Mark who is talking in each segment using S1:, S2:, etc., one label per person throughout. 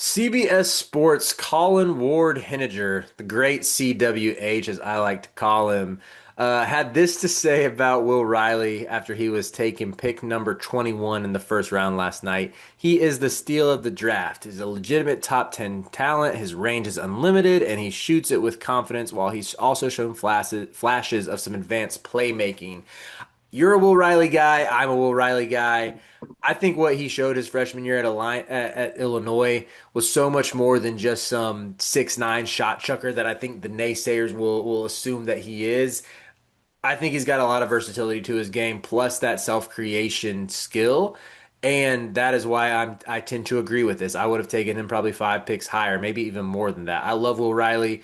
S1: CBS Sports Colin Ward Henniger, the great CWH as I like to call him, had this to say about Will Riley after he was taken pick number 21 in the first round last night. He is the steal of the draft. He's a legitimate top 10 talent. His range is unlimited and he shoots it with confidence while he's also shown flashes of some advanced playmaking. You're a Will Riley guy. I'm a Will Riley guy. I think what he showed his freshman year at Illinois was so much more than just some 6'9" shot chucker that I think the naysayers will assume that he is. I think he's got a lot of versatility to his game, plus that self-creation skill. And that is why I tend to agree with this. I would have taken him probably 5 picks higher, maybe even more than that. I love Will Riley.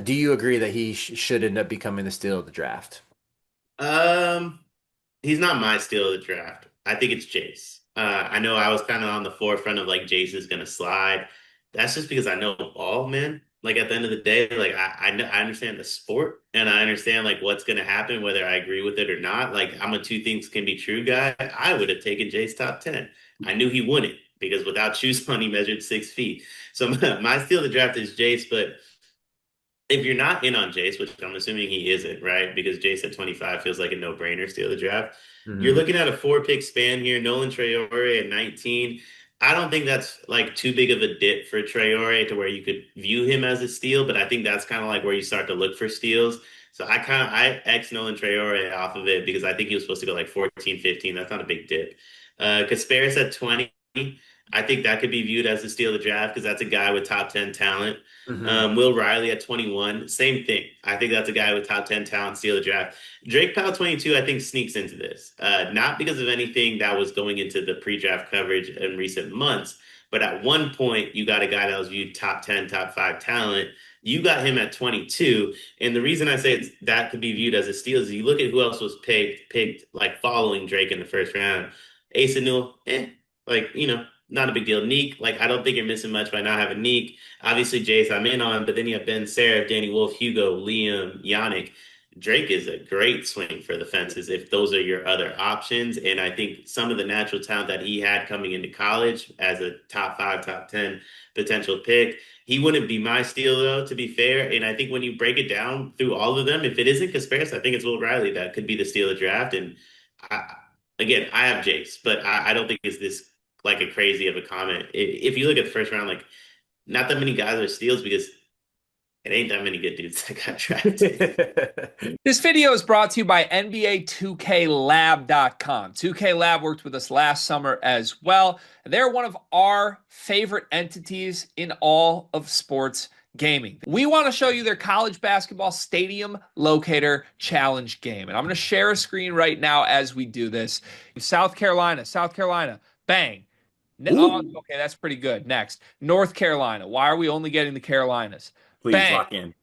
S1: Do you agree that he should end up becoming the steal of the draft?
S2: Um, he's not my steal of the draft. I think it's Jace. I know I was kind of on the forefront of like Jace is gonna slide. That's just because I know ball, man. Like at the end of the day, like I understand the sport and I understand like what's gonna happen, whether I agree with it or not. Like I'm a two things can be true guy. I would have taken Jace top 10. I knew he wouldn't because without shoes on, he measured 6 feet. So my steal of the draft is Jace, but if you're not in on Jace, which I'm assuming he isn't, right? Because Jace at 25 feels like a no-brainer steal the draft. You're
S1: Hmm.
S2: looking at a four-pick span here. Nolan Traore at 19. I don't think that's like too big of a dip for Traore to where you could view him as a steal, but I think that's kind of like where you start to look for steals. So I X Nolan Traore off of it because I think he was supposed to go like 14, 15. That's not a big dip. Kasparis at 20. I think that could be viewed as a steal of the draft because that's a guy with top 10 talent.
S1: Hmm.
S2: Will Riley at 21, same thing. I think that's a guy with top 10 talent, steal the draft. Drake Powell 22, I think sneaks into this. Not because of anything that was going into the pre-draft coverage in recent months, but at one point you got a guy that was viewed top 10, top five talent. You got him at 22. And the reason I say that could be viewed as a steal is you look at who else was picked like following Drake in the first round. Asa Newell, not a big deal. Neek, like I don't think you're missing much by not having Neek. Obviously, Jace, I'm in on, but then you have Ben Seraph, Danny Wolf, Hugo, Liam, Yannick. Drake is a great swing for the fences if those are your other options. And I think some of the natural talent that he had coming into college as a top five, top 10 potential pick, he wouldn't be my steal, though, to be fair. And I think when you break it down through all of them, if it isn't Kasparis, I think it's Will Riley that could be the steal of the draft. And I, again, I have Jace, but I don't think it's this like a crazy of a comment. If you look at the first round, like not that many guys are steals because it ain't that many good dudes that got drafted.
S3: This video is brought to you by NBA 2KLab.com. 2K Lab worked with us last summer as well. They're one of our favorite entities in all of sports gaming. We want to show you their college basketball stadium locator challenge game. And I'm going to share a screen right now as we do this. South Carolina, bang. Oh,
S1: Ooh,
S3: okay, that's pretty good. Next, North Carolina. Why are we only getting the Carolinas?
S4: Please
S3: Bang.
S4: lock in.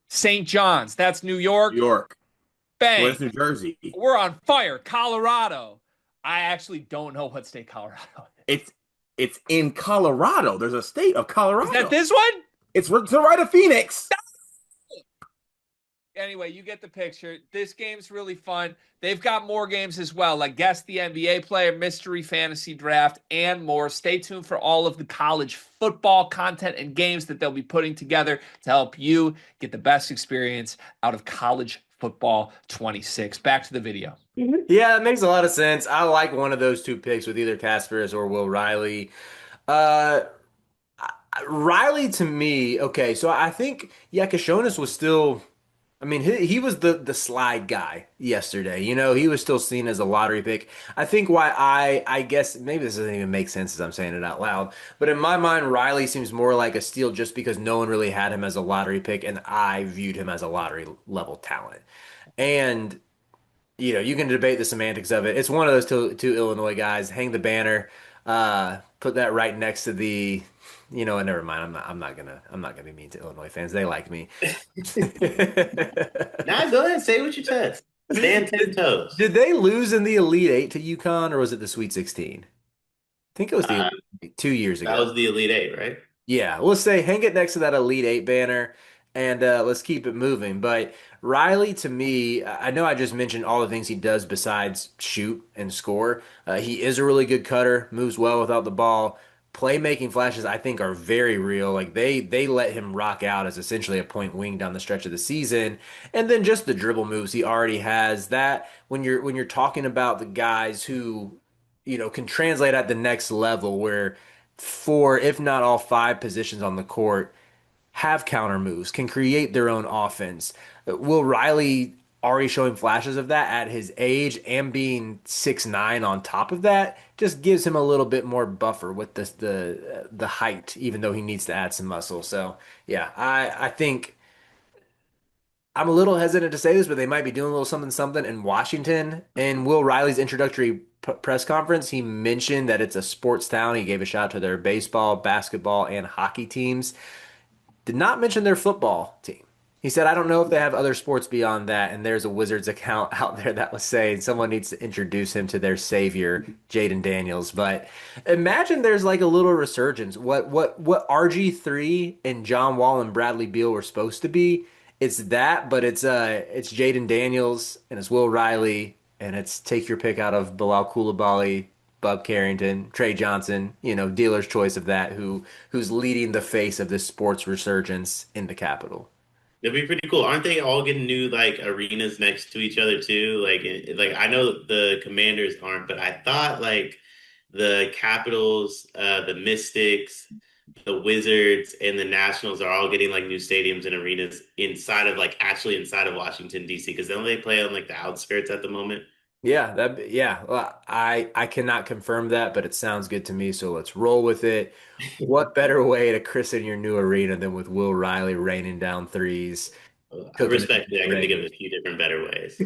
S3: St. John's, that's New
S4: New
S3: York.
S4: York.
S3: Bang.
S4: Where's New Jersey?
S3: We're on fire. Colorado. I actually don't know what state Colorado is.
S4: It's in Colorado. There's a state of
S3: Is that
S4: Colorado.
S3: this one?
S4: It's to the right of Phoenix.
S3: Anyway, you get the picture. This game's really fun. They've got more games as well, like Guess the NBA Player, Mystery Fantasy Draft, and more. Stay tuned for all of the college football content and games that they'll be putting together to help you get the best experience out of college football 26. Back to the video.
S1: yeah, it makes a lot of sense. I like one of those two picks with either Casparis or Will Riley. Uh, Riley to me, okay, so I think yeah, Kashonis was still. I mean, he was the slide guy yesterday. You know, he was still seen as a lottery pick. I think why I guess maybe this doesn't even make sense as I'm saying it out loud, but in my mind, Riley seems more like a steal just because no one really had him as a lottery pick, and I viewed him as a lottery level talent. And you can debate the semantics of it. It's one of those two Illinois guys. Hang the banner, put that right next to and never mind. I'm not gonna be mean to Illinois fans. They like me.
S2: Now go ahead, say what you said. Stand 10
S1: Did,
S2: toes.
S1: did they lose in the Elite Eight to UConn or was it the Sweet 16? I think it was the
S2: Uh,
S1: Elite Eight 2 years
S2: that
S1: ago.
S2: was the Elite Eight, right?
S1: Yeah, let's say hang it next to that Elite Eight banner and let's keep it moving. But Riley, to me, I know I just mentioned all the things he does besides shoot and score. He is a really good cutter, moves well without the ball. playmaking flashes I think are very real. Like they let him rock out as essentially a point wing down the stretch of the season. And then just the dribble moves he already has. That when you're talking about the guys who, can translate at the next level where four, if not all five positions on the court have counter moves, can create their own offense. Will Riley already showing flashes of that at his age and being 6'9" on top of that just gives him a little bit more buffer with the height, even though he needs to add some muscle. So yeah, I think I'm a little hesitant to say this, but they might be doing a little something something in Washington. In Will Riley's introductory press conference, he mentioned that it's a sports town. He gave a shout out to their baseball, basketball, and hockey teams. Did not mention their football team. He said, I don't know if they have other sports beyond that. And there's a Wizards account out there that was saying someone needs to introduce him to their savior, Jaden Daniels. But imagine there's like a little resurgence. What RG3 and John Wall and Bradley Beal were supposed to be. It's that, but it's Jaden Daniels and it's Will Riley and it's take your pick out of Bilal Coulibaly, Bub Carrington, Trey Johnson, dealer's choice of that, who's leading the face of this sports resurgence in the capital.
S2: That'd be pretty cool. Aren't they all getting new like arenas next to each other too? Like I know the Commanders aren't, but I thought like the Capitals, the Mystics, the Wizards, and the Nationals are all getting like new stadiums and arenas inside of like actually inside of Washington D.C. because don't they play on like the outskirts at the moment?
S1: Yeah. Well, I cannot confirm that, but it sounds good to me. So let's roll with it. What better way to christen your new arena than with Will Riley raining down threes, cooking it
S2: Respectfully, I can think of
S1: great.
S2: a few different better ways.